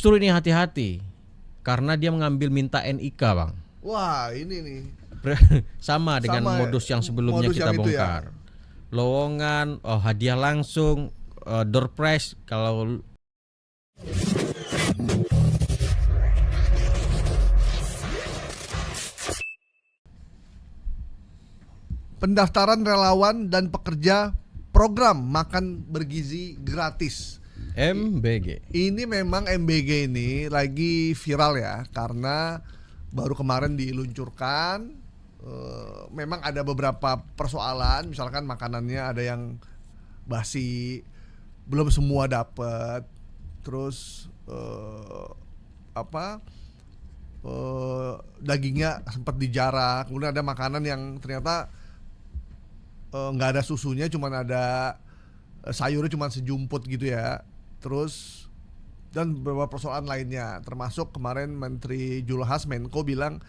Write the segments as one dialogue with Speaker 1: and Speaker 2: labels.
Speaker 1: Justru ini hati-hati karena dia mengambil minta NIK, Bang.
Speaker 2: Wah, ini nih.
Speaker 1: Sama dengan
Speaker 2: Sama
Speaker 1: modus yang sebelumnya
Speaker 2: modus
Speaker 1: kita
Speaker 2: yang itu ya.
Speaker 1: bongkar. Lowongan, hadiah langsung, door prize kalau
Speaker 2: Pendaftaran relawan dan pekerja program makan bergizi gratis.
Speaker 1: MBG.
Speaker 2: Ini memang MBG ini lagi viral ya, karena baru kemarin diluncurkan. Memang ada beberapa persoalan, misalkan makanannya ada yang basi, belum semua dapat. Terus dagingnya sempat dijarah. Kemudian ada makanan yang ternyata nggak ada susunya, cuman ada sayurnya cuman sejumput gitu ya. Terus dan beberapa persoalan lainnya, termasuk kemarin Menteri Julhas Menko bilang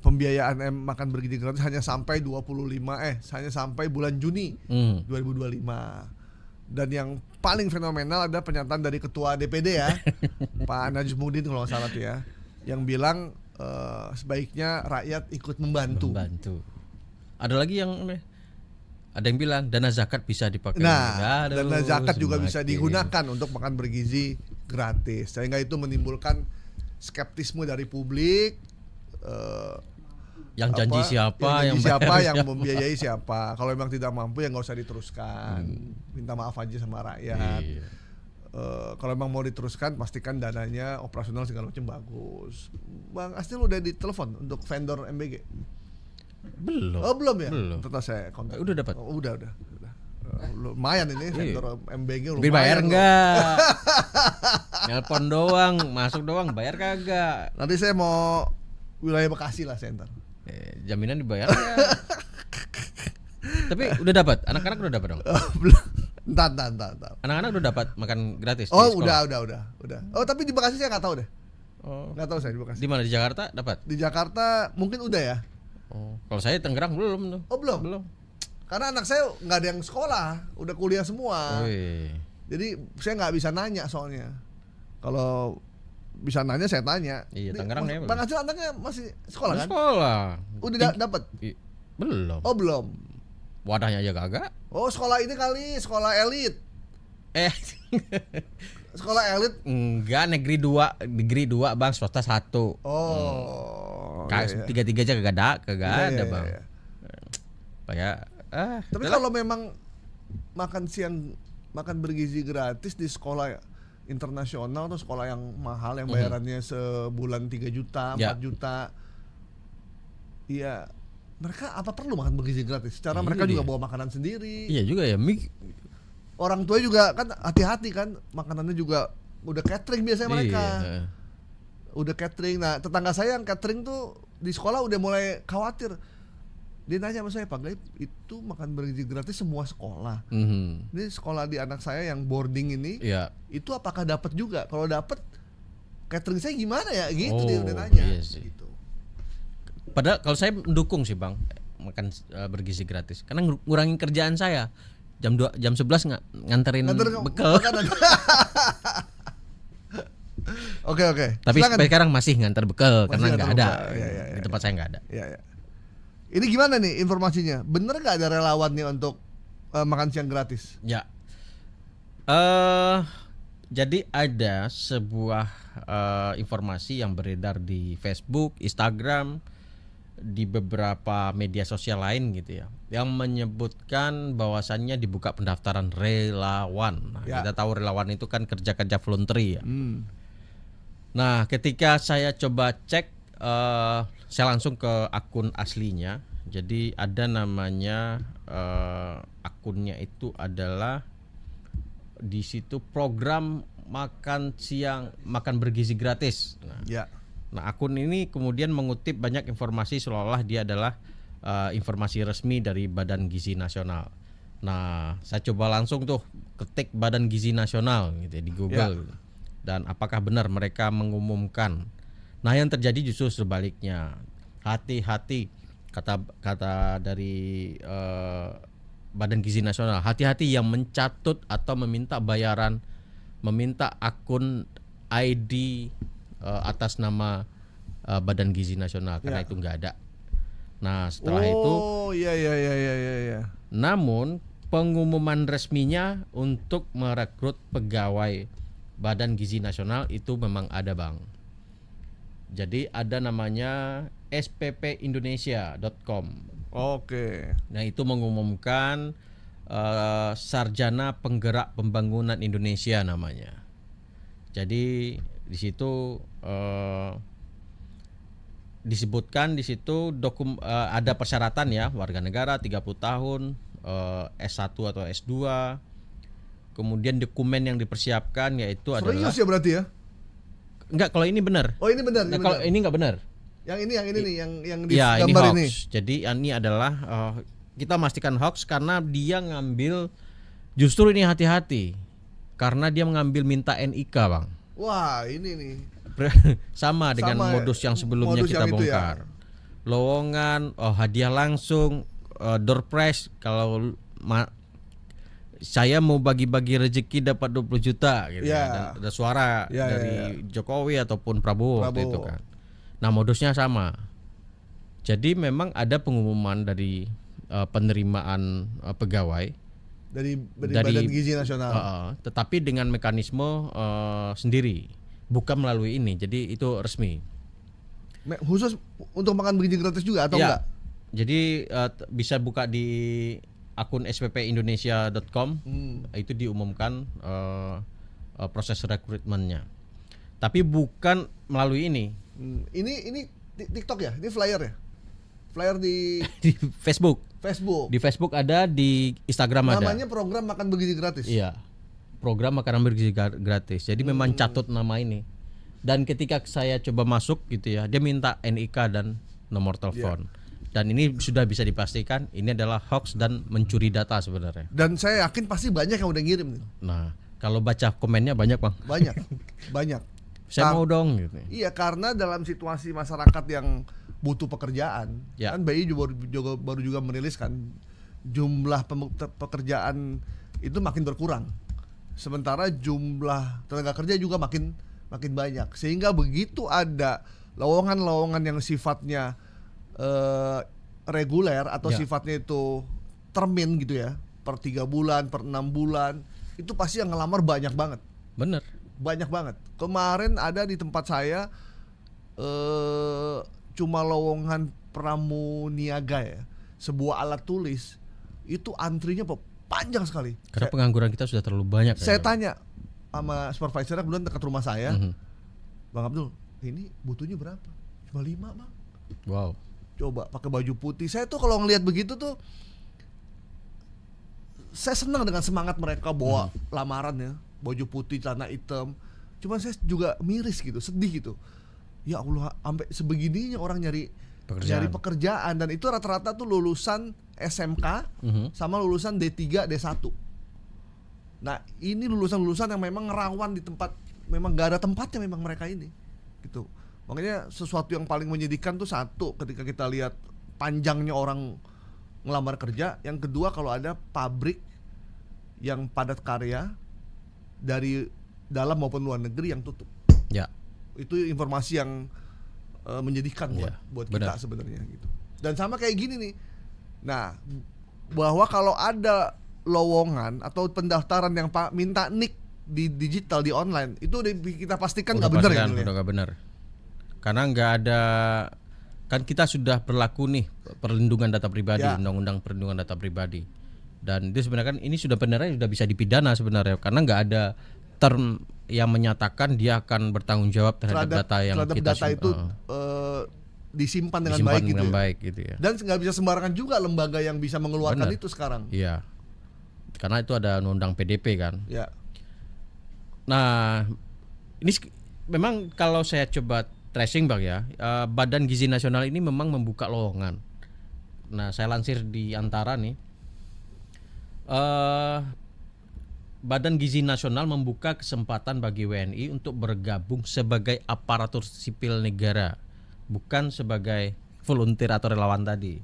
Speaker 2: pembiayaan makan bergizi gratis hanya sampai hanya sampai bulan Juni 2025. Dan yang paling fenomenal ada pernyataan dari Ketua DPD ya, Pak Najmuddin kalau nggak salah tuh ya, yang bilang sebaiknya rakyat ikut membantu.
Speaker 1: Ada lagi yang ada yang bilang dana zakat bisa dipakai.
Speaker 2: Nah, dana zakat juga bisa digunakan untuk makan bergizi gratis. Sehingga itu menimbulkan skeptisme dari publik.
Speaker 1: Yang janji siapa,
Speaker 2: yang membiayai siapa. Kalau memang tidak mampu ya nggak usah diteruskan. Minta maaf aja sama rakyat.
Speaker 1: Iya.
Speaker 2: Kalau memang mau diteruskan, pastikan dananya operasional segala macam bagus. Bang Asnil udah ditelepon untuk vendor MBG?
Speaker 1: Belum.
Speaker 2: Oh belum ya?
Speaker 1: Belum.
Speaker 2: Tetap saya kontak.
Speaker 1: Udah dapat.
Speaker 2: Udah. Lumayan ini vendor MBG lumayan.
Speaker 1: Bayar enggak? Nelpon doang, masuk doang, bayar kagak?
Speaker 2: Nanti saya mau wilayah Bekasi lah center.
Speaker 1: Jaminan dibayar enggak? Tapi udah dapat, anak-anak udah dapat dong.
Speaker 2: Belum. Entar.
Speaker 1: Anak-anak udah dapat makan gratis.
Speaker 2: Oh udah. Oh tapi di Bekasi saya nggak tahu deh. Nggak tahu saya di Bekasi.
Speaker 1: Di mana, di Jakarta dapat?
Speaker 2: Di Jakarta mungkin udah ya.
Speaker 1: Kalau saya Tangerang belum tuh.
Speaker 2: Oh belum. Karena anak saya nggak ada yang sekolah, udah kuliah semua. Jadi saya nggak bisa nanya soalnya. Kalau bisa nanya saya tanya.
Speaker 1: Iya, Tangerang ya.
Speaker 2: Bang Acil anaknya masih sekolah kan?
Speaker 1: Sekolah.
Speaker 2: Udah dapat?
Speaker 1: Belum.
Speaker 2: Oh belum.
Speaker 1: Wadahnya aja kagak.
Speaker 2: Oh sekolah ini kali, sekolah elit. Sekolah elit?
Speaker 1: Enggak, negeri 2 Bang, swasta 1.
Speaker 2: Iya.
Speaker 1: Tiga-tiga aja kagak ada Bang.
Speaker 2: Iya.
Speaker 1: Kayak
Speaker 2: tapi kalau memang makan siang, makan bergizi gratis di sekolah internasional atau sekolah yang mahal yang bayarannya sebulan 3 juta, 4 juta. Iya, mereka apa perlu makan bergizi gratis? Secara mereka juga bawa makanan sendiri.
Speaker 1: Iya juga ya,
Speaker 2: orang tua juga kan hati-hati kan, makanannya juga udah catering biasanya mereka. Udah catering. Nah, tetangga saya yang catering tuh di sekolah udah mulai khawatir. Dia nanya sama saya, Pak Gaib, itu makan bergizi gratis semua sekolah. Ini sekolah di anak saya yang boarding ini, itu apakah dapat juga? Kalau dapat, catering saya gimana ya? Gitu dia udah nanya.
Speaker 1: Iya sih.
Speaker 2: Gitu.
Speaker 1: Padahal kalau saya mendukung sih Bang, makan bergizi gratis. Karena ngurangin kerjaan saya. Jam 11 nganterin bekal.
Speaker 2: Oke.
Speaker 1: Tapi sampai sekarang masih nganter bekal karena nggak ada.
Speaker 2: Iya.
Speaker 1: Di tempat saya nggak ada.
Speaker 2: Iya. Ini gimana nih informasinya? Bener nggak ada relawan nih untuk makan siang gratis?
Speaker 1: Ya. Jadi ada sebuah informasi yang beredar di Facebook, Instagram, di beberapa media sosial lain gitu ya, yang menyebutkan bahwasannya dibuka pendaftaran relawan. Nah, kita tahu relawan itu kan kerja-kerja voluntary ya. Nah, ketika saya coba cek, saya langsung ke akun aslinya. Jadi ada namanya, akunnya itu adalah di situ program makan siang, makan bergizi gratis. Nah, akun ini kemudian mengutip banyak informasi seolah-olah dia adalah informasi resmi dari Badan Gizi Nasional. Nah, saya coba langsung tuh ketik Badan Gizi Nasional gitu ya, di Google. Dan apakah benar mereka mengumumkan? Nah, yang terjadi justru sebaliknya. Hati-hati, kata dari Badan Gizi Nasional. Hati-hati yang mencatut atau meminta bayaran, meminta akun ID atas nama Badan Gizi Nasional karena
Speaker 2: Ya.
Speaker 1: itu nggak ada. Nah setelah itu,
Speaker 2: iya.
Speaker 1: namun pengumuman resminya untuk merekrut pegawai Badan Gizi Nasional itu memang ada, Bang. Jadi ada namanya sppindonesia.com.
Speaker 2: Oke.
Speaker 1: Nah itu mengumumkan Sarjana Penggerak Pembangunan Indonesia namanya. Jadi di situ disebutkan di situ ada persyaratan ya, warga negara 30 tahun, S1 atau S2. Kemudian dokumen yang dipersiapkan yaitu adalah
Speaker 2: Serius ya berarti ya?
Speaker 1: enggak, kalau ini benar.
Speaker 2: Oh ini benar.
Speaker 1: Nah, kalau ini enggak benar.
Speaker 2: Yang ini nih, yang di
Speaker 1: Ya, ini
Speaker 2: gambar
Speaker 1: hoax.
Speaker 2: ini.
Speaker 1: Jadi ini adalah kita memastikan hoax karena dia ngambil, justru ini hati-hati karena dia mengambil minta NIK, Bang.
Speaker 2: Wah ini nih.
Speaker 1: Sama dengan
Speaker 2: Sama,
Speaker 1: modus yang sebelumnya
Speaker 2: modus
Speaker 1: kita
Speaker 2: yang itu ya.
Speaker 1: bongkar. Lowongan, hadiah langsung, door prize. Kalau saya mau bagi-bagi rezeki dapat 20 juta gitu
Speaker 2: Ya.
Speaker 1: ya. Dan ada suara
Speaker 2: Ya,
Speaker 1: dari Jokowi ataupun Prabowo waktu itu
Speaker 2: Prabowo.
Speaker 1: kan. Nah modusnya sama. Jadi memang ada pengumuman dari penerimaan pegawai
Speaker 2: Dari Badan Gizi Nasional.
Speaker 1: tetapi dengan mekanisme sendiri, bukan melalui ini. Jadi itu resmi.
Speaker 2: Khusus untuk makan bergizi gratis juga atau
Speaker 1: Ya.
Speaker 2: enggak?
Speaker 1: Jadi bisa buka di akun sppindonesia.com. Itu diumumkan proses rekrutmennya. Tapi bukan melalui ini.
Speaker 2: Ini TikTok ya? Ini flyer ya? Flyer di
Speaker 1: Di Facebook.
Speaker 2: Facebook.
Speaker 1: Di Facebook ada, di Instagram ada.
Speaker 2: Namanya program makan bergizi gratis.
Speaker 1: Iya. Program makanan bergizi gratis. Jadi memang catut nama ini. Dan ketika saya coba masuk gitu ya, dia minta NIK dan nomor telepon. Dan ini sudah bisa dipastikan ini adalah hoax dan mencuri data sebenarnya.
Speaker 2: Dan saya yakin pasti banyak yang udah ngirim nih.
Speaker 1: Nah, kalau baca komennya banyak, Bang.
Speaker 2: Banyak.
Speaker 1: Saya mau dong gitu.
Speaker 2: Iya, karena dalam situasi masyarakat yang butuh pekerjaan,
Speaker 1: Ya.
Speaker 2: kan BI baru juga merilis kan jumlah pekerjaan itu makin berkurang. Sementara jumlah tenaga kerja juga makin banyak. Sehingga begitu ada lowongan-lowongan yang sifatnya reguler atau
Speaker 1: Ya.
Speaker 2: sifatnya itu termin gitu ya, per 3 bulan, per 6 bulan, itu pasti yang ngelamar banyak banget.
Speaker 1: Bener.
Speaker 2: Banyak banget. Kemarin ada di tempat saya cuma lowongan pramuniaga ya, sebuah alat tulis, itu antrinya panjang sekali.
Speaker 1: Karena pengangguran kita sudah terlalu banyak.
Speaker 2: Saya
Speaker 1: kayaknya.
Speaker 2: tanya sama supervisornya kemudian dekat rumah saya,
Speaker 1: Mhm.
Speaker 2: Bang Abdul, ini butuhnya berapa? Cuma 5 Bang.
Speaker 1: Wow.
Speaker 2: Coba pakai baju putih. Saya tuh kalau ngelihat begitu tuh, saya senang dengan semangat mereka bawa lamaran ya, baju putih, celana hitam. Cuman saya juga miris gitu, sedih gitu. Ya Allah, sampai sebegininya orang nyari pekerjaan, dan itu rata-rata tuh lulusan SMK sama lulusan D3, D1. Nah, ini lulusan-lulusan yang memang rawan di tempat, memang gak ada tempatnya memang mereka ini. Gitu. Makanya sesuatu yang paling menyedihkan tuh satu, ketika kita lihat panjangnya orang ngelamar kerja. Yang kedua, kalau ada pabrik yang padat karya dari dalam maupun luar negeri yang tutup.
Speaker 1: Ya.
Speaker 2: Itu informasi yang menyedihkan buat kita sebenarnya gitu. Dan sama kayak gini nih. Nah, bahwa kalau ada lowongan atau pendaftaran yang minta nik di digital, di online, itu udah kita pastikan nggak benar ya?
Speaker 1: Udah nggak benar. Karena nggak ada, kan kita sudah berlaku nih perlindungan data pribadi, undang-undang perlindungan data pribadi. Dan itu sebenarnya kan ini sudah benernya sudah bisa dipidana sebenarnya, karena nggak ada term yang menyatakan dia akan bertanggung jawab terhadap data yang kita
Speaker 2: data itu disimpan dengan baik gitu ya. Dan nggak bisa sembarangan juga lembaga yang bisa mengeluarkan itu sekarang.
Speaker 1: Iya. Karena itu ada undang PDP kan.
Speaker 2: Ya.
Speaker 1: Nah, ini memang kalau saya coba tracing Bang ya, Badan Gizi Nasional ini memang membuka lowongan. Nah, saya lansir di antara nih. Badan Gizi Nasional membuka kesempatan bagi WNI untuk bergabung sebagai aparatur sipil negara, bukan sebagai volunteer atau relawan tadi.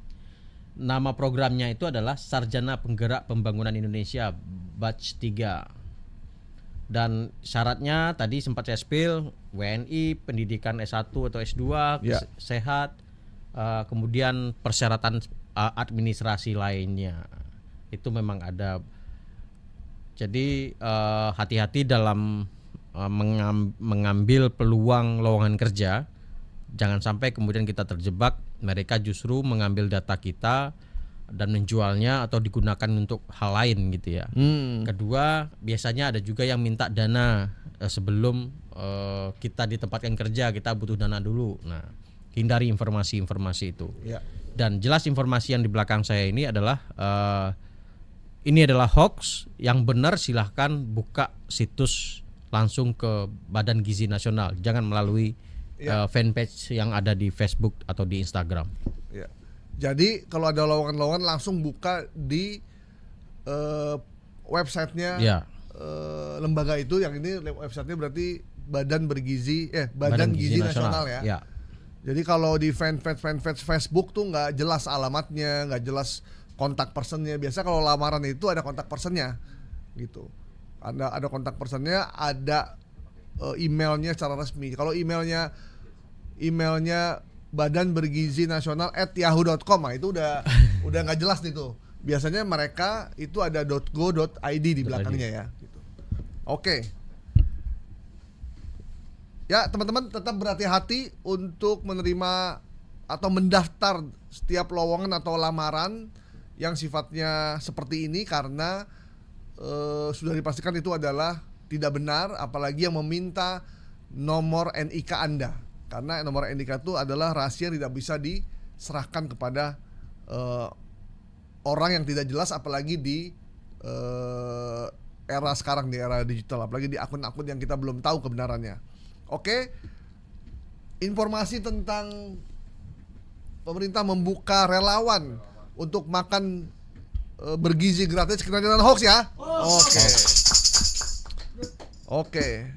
Speaker 1: Nama programnya itu adalah Sarjana Penggerak Pembangunan Indonesia Batch 3. Dan syaratnya tadi sempat saya spill, WNI, pendidikan S1 atau S2,
Speaker 2: Ya.
Speaker 1: sehat, kemudian persyaratan administrasi lainnya. Itu memang ada. Jadi hati-hati dalam mengambil peluang lowongan kerja. Jangan sampai kemudian kita terjebak, mereka justru mengambil data kita dan menjualnya atau digunakan untuk hal lain gitu ya. Kedua, biasanya ada juga yang minta dana sebelum kita ditempatkan kerja, kita butuh dana dulu. Nah, hindari informasi-informasi itu.
Speaker 2: Ya.
Speaker 1: Dan jelas informasi yang di belakang saya ini adalah hoax. Yang benar silahkan buka situs langsung ke Badan Gizi Nasional, jangan melalui fanpage yang ada di Facebook atau di Instagram.
Speaker 2: Ya. Jadi kalau ada lowongan-lowongan langsung buka di websitenya lembaga itu. Yang ini websitenya berarti Badan Gizi Nasional ya. Jadi kalau di fanpage Facebook tuh nggak jelas alamatnya, nggak jelas kontak personnya. Biasa kalau lamaran itu ada kontak personnya, gitu. Ada kontak personnya, ada emailnya secara resmi. Kalau emailnya Badan Bergizi Nasional @yahoo.com, itu udah nggak jelas nih tuh. Biasanya mereka itu ada .go.id di belakangnya ya. Gitu. Oke. Ya teman-teman tetap berhati-hati untuk menerima atau mendaftar setiap lowongan atau lamaran yang sifatnya seperti ini, karena sudah dipastikan itu adalah tidak benar, apalagi yang meminta nomor NIK Anda. Karena nomor NIK itu adalah rahasia yang tidak bisa diserahkan kepada orang yang tidak jelas, apalagi di era sekarang, di era digital, apalagi di akun-akun yang kita belum tahu kebenarannya. Oke, informasi tentang pemerintah membuka relawan untuk makan bergizi gratis kena dengan hoax ya. Oke.